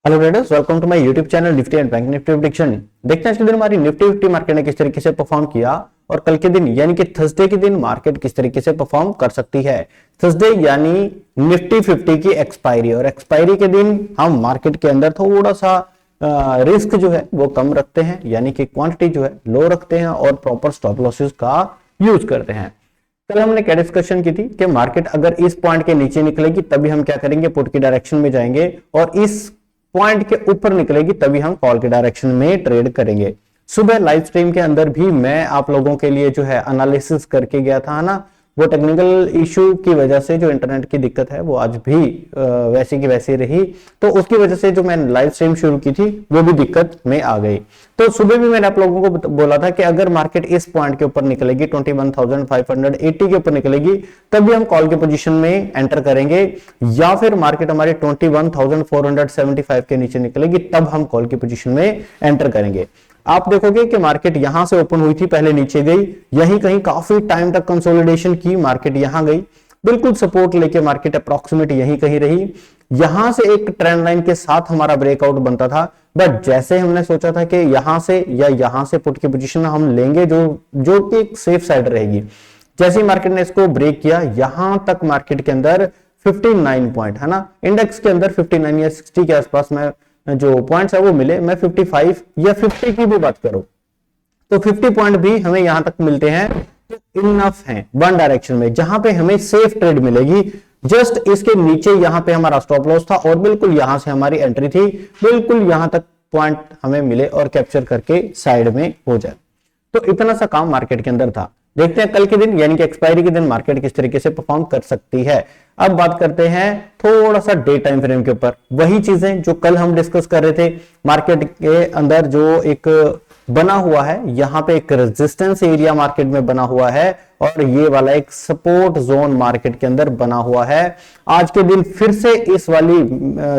Hello traders, welcome to my YouTube channel Nifty and bank Nifty prediction. देखते हैं आज के दिन हमारी निफ्टी 50 मार्केट ने किस तरीके से परफॉर्म किया और कल के दिन यानी कि थर्सडे के दिन मार्केट किस तरीके से परफॉर्म कर सकती है। थर्सडे यानी निफ्टी 50 की एक्सपायरी, और एक्सपायरी के दिन हम मार्केट के अंदर थोड़ा सा रिस्क जो है वो कम रखते हैं, यानी कि क्वांटिटी जो है लो रखते हैं और प्रॉपर स्टॉप लॉसेस का यूज करते हैं। कल हमने क्या डिस्कशन की थी कि मार्केट अगर इस पॉइंट के नीचे निकलेगी तभी हम क्या करेंगे, पुट की डायरेक्शन में जाएंगे, और इस पॉइंट के ऊपर निकलेगी तभी हम कॉल के डायरेक्शन में ट्रेड करेंगे। सुबह लाइव स्ट्रीम के अंदर भी मैं आप लोगों के लिए जो है एनालिसिस करके गया था ना, वो टेक्निकल इशू की वजह से जो इंटरनेट की दिक्कत है वो आज भी वैसी की वैसी रही, तो उसकी वजह से जो मैंने लाइव स्ट्रीम शुरू की थी वो भी दिक्कत में आ गई। तो सुबह भी मैंने आप लोगों को बोला था कि अगर मार्केट इस पॉइंट के ऊपर निकलेगी 21,580 के ऊपर निकलेगी तभी हम कॉल के पोजीशन में एंटर करेंगे, या फिर मार्केट हमारे 21,475 के नीचे निकलेगी तब हम कॉल की पोजीशन में एंटर करेंगे। आप देखोगे कि मार्केट यहां से ओपन हुई थी, पहले नीचे गई, यहीं कहीं काफी टाइम तक कंसोलिडेशन की, मार्केट यहां गई, बिल्कुल सपोर्ट लेके मार्केट अप्रॉक्सीमेट यहीं कहीं रही। यहां से एक ट्रेंड लाइन के साथ हमारा ब्रेकआउट बनता था, बट जैसे हमने सोचा था कि यहां से या यहां से पुट की पोजीशन हम लेंगे जो कि एक सेफ साइड रहेगी, जैसे ही मार्केट ने इसको ब्रेक किया यहां तक मार्केट के अंदर 59 पॉइंट है ना, इंडेक्स के अंदर 59 या 60 के आसपास में जो पॉइंट्स है वो मिले। मैं 55 या 50 की भी बात करूं तो 50 पॉइंट भी हमें यहां तक मिलते हैं तो इनफ है वन डायरेक्शन में, जहां पे हमें सेफ ट्रेड मिलेगी। जस्ट इसके नीचे यहां पे हमारा स्टॉप लॉस था और बिल्कुल यहां से हमारी एंट्री थी, बिल्कुल यहां तक पॉइंट हमें मिले और कैप्चर करके साइड में हो जाए। तो इतना सा काम मार्केट के अंदर था। देखते हैं कल के दिन यानी कि एक्सपायरी के दिन मार्केट किस तरीके से परफॉर्म कर सकती है। अब बात करते हैं थोड़ा सा डे टाइम फ्रेम के ऊपर, वही चीजें जो कल हम डिस्कस कर रहे थे। मार्केट के अंदर जो एक बना हुआ है, यहां पे एक रेजिस्टेंस एरिया मार्केट में बना हुआ है और ये वाला एक सपोर्ट जोन मार्केट के अंदर बना हुआ है। आज के दिन फिर से इस वाली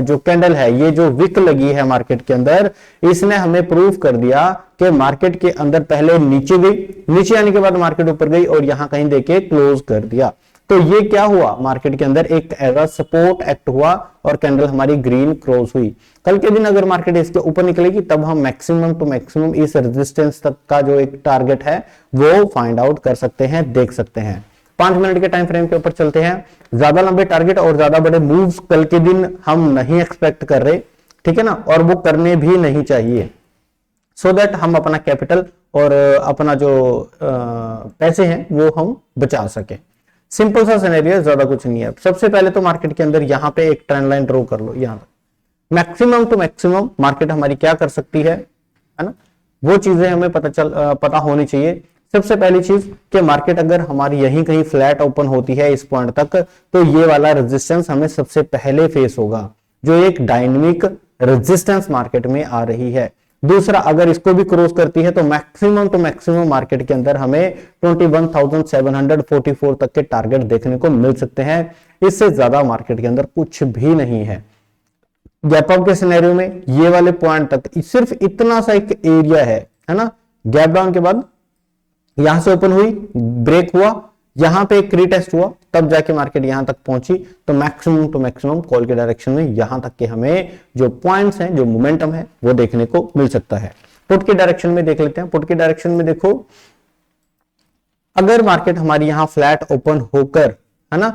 जो कैंडल है, ये जो विक लगी है मार्केट के अंदर, इसने हमें प्रूव कर दिया कि मार्केट के अंदर पहले नीचे गई, नीचे आने के बाद मार्केट ऊपर गई और यहां कहीं देके क्लोज कर दिया। तो ये क्या हुआ, मार्केट के अंदर एक एज सपोर्ट एक्ट हुआ और कैंडल हमारी ग्रीन क्रॉस हुई। कल के दिन अगर मार्केट इसके ऊपर निकलेगी तब हम मैक्सिमम टू मैक्सिमम इस रेजिस्टेंस तक का जो एक टारगेट है वो फाइंड आउट कर सकते हैं, देख सकते हैं। 5 मिनट के टाइम फ्रेम के ऊपर चलते हैं। ज्यादा लंबे टारगेट और ज्यादा बड़े मूव्स कल के दिन हम नहीं एक्सपेक्ट कर रहे, ठीक है ना, और वो करने भी नहीं चाहिए, सो दैट हम अपना कैपिटल और अपना जो पैसे हैं वो हम बचा सके। सिंपल सा सिनेरियो, ज्यादा कुछ नहीं है। सबसे पहले तो मार्केट के अंदर यहां पे एक ट्रेंड लाइन ड्रॉ कर लो, यहां पर मैक्सिमम टू मैक्सिमम मार्केट हमारी क्या कर सकती है ना, वो चीजें हमें पता होनी चाहिए। सबसे पहली चीज कि मार्केट अगर हमारी यहीं कहीं फ्लैट ओपन होती है इस पॉइंट तक, तो ये वाला रेजिस्टेंस हमें सबसे पहले फेस होगा, जो एक डायनेमिक रेजिस्टेंस मार्केट में आ रही है। दूसरा, अगर इसको भी क्रॉस करती है तो मैक्सिमम टू मैक्सिमम मार्केट के अंदर हमें 21,744 तक के टारगेट देखने को मिल सकते हैं। इससे ज्यादा मार्केट के अंदर कुछ भी नहीं है। गैप अप के सिनेरियो में ये वाले पॉइंट तक सिर्फ इतना सा एक एरिया है ना। गैप डाउन के बाद यहां से ओपन हुई, ब्रेक हुआ, यहां पे एक रीटेस्ट हुआ, तब जाके मार्केट यहां तक पहुंची, तो मैक्सिमम टू मैक्सिमम कॉल के डायरेक्शन में यहां तक के हमें जो पॉइंट्स हैं, जो मोमेंटम है वो देखने को मिल सकता है। पुट के डायरेक्शन में देख लेते हैं। पुट के डायरेक्शन में देखो, अगर मार्केट हमारी यहां फ्लैट ओपन होकर, है ना,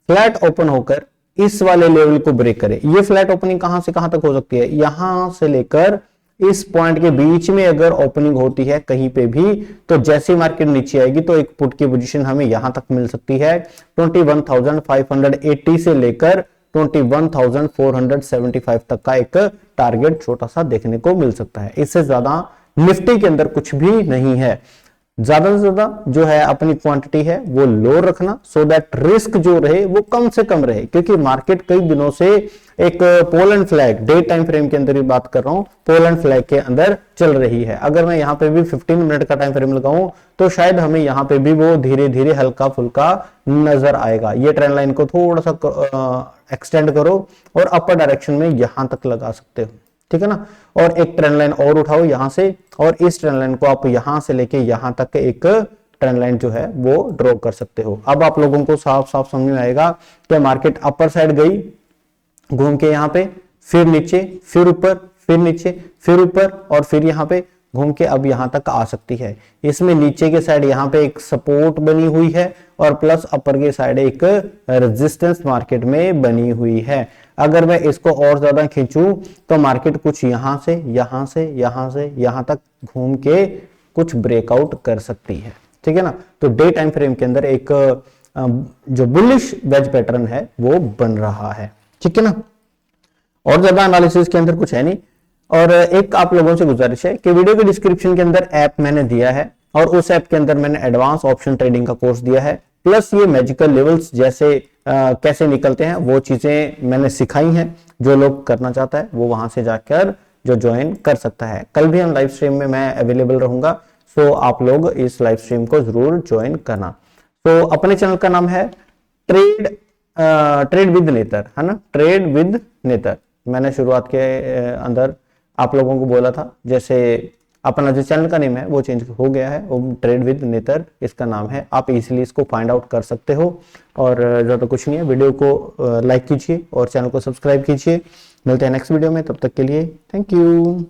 फ्लैट ओपन होकर इस वाले लेवल को ब्रेक करे, ये फ्लैट ओपनिंग कहां से कहां तक हो सकती है, यहां से लेकर इस पॉइंट के बीच में अगर ओपनिंग होती है कहीं पे भी, तो जैसे मार्केट नीचे आएगी तो एक पुट की पोजीशन हमें यहां तक मिल सकती है। 21,580 से लेकर 21,475 तक का एक टारगेट छोटा सा देखने को मिल सकता है। इससे ज्यादा निफ्टी के अंदर कुछ भी नहीं है। ज्यादा से ज्यादा जो है अपनी क्वांटिटी है वो लो रखना, सो दैट रिस्क जो रहे वो कम से कम रहे, क्योंकि मार्केट कई दिनों से एक pole and flag, day time frame के अंदर ही बात कर रहा हूं, पोल एंड फ्लैग के अंदर चल रही है। अगर मैं यहां पे भी 15 मिनट का टाइम फ्रेम लगाऊं तो शायद हमें यहां पे भी वो धीरे धीरे हल्का फुल्का नजर आएगा। ये ट्रेंड लाइन को थोड़ा सा एक्सटेंड करो और अपर डायरेक्शन में यहां तक लगा सकते हो, ठीक है ना, और एक ट्रेंड लाइन और उठाओ यहां से, और इस ट्रेंड लाइन को आप यहां से लेके यहां तक एक ट्रेंड लाइन जो है वो ड्रॉ कर सकते हो। अब आप लोगों को साफ साफ समझ में आएगा कि मार्केट अपर साइड गई घूम के यहां पे, फिर नीचे, फिर ऊपर, फिर नीचे, फिर ऊपर और फिर यहाँ पे घूम के अब यहाँ तक आ सकती है। इसमें नीचे के साइड यहाँ पे एक सपोर्ट बनी हुई है और प्लस अपर के साइड एक रेजिस्टेंस मार्केट में बनी हुई है। अगर मैं इसको और ज्यादा खींचूं तो मार्केट कुछ यहाँ से यहाँ से यहाँ से यहाँ तक घूम के कुछ ब्रेकआउट कर सकती है, ठीक है ना। तो डे टाइम फ्रेम के अंदर एक जो बुलिश वेज पैटर्न है वो बन रहा है, ठीक है ना। और ज्यादा एनालिसिस के अंदर कुछ है नहीं। और एक आप लोगों से गुजारिश है कि वीडियो के डिस्क्रिप्शन के अंदर ऐप मैंने दिया है और उस ऐप के अंदर मैंने एडवांस ऑप्शन ट्रेडिंग का कोर्स दिया है, प्लस ये मैजिकल लेवल्स जैसे कैसे निकलते हैं वो चीजें मैंने सिखाई हैं। जो लोग करना चाहता है वो वहां से जाकर जो ज्वाइन कर सकता है। कल भी हम लाइव स्ट्रीम में मैं अवेलेबल रहूंगा, सो आप लोग इस लाइव स्ट्रीम को जरूर ज्वाइन करना। तो अपने चैनल का नाम है ट्रेड विद नेतर, है ना, ट्रेड विद नेतर। मैंने शुरुआत के अंदर आप लोगों को बोला था, जैसे अपना जो चैनल का नेम है वो चेंज हो गया है, वो ट्रेड विद नेतर इसका नाम है। आप इजीली इसको फाइंड आउट कर सकते हो और ज्यादा कुछ नहीं है। वीडियो को लाइक कीजिए और चैनल को सब्सक्राइब कीजिए। मिलते हैं नेक्स्ट वीडियो में, तब तक के लिए थैंक यू।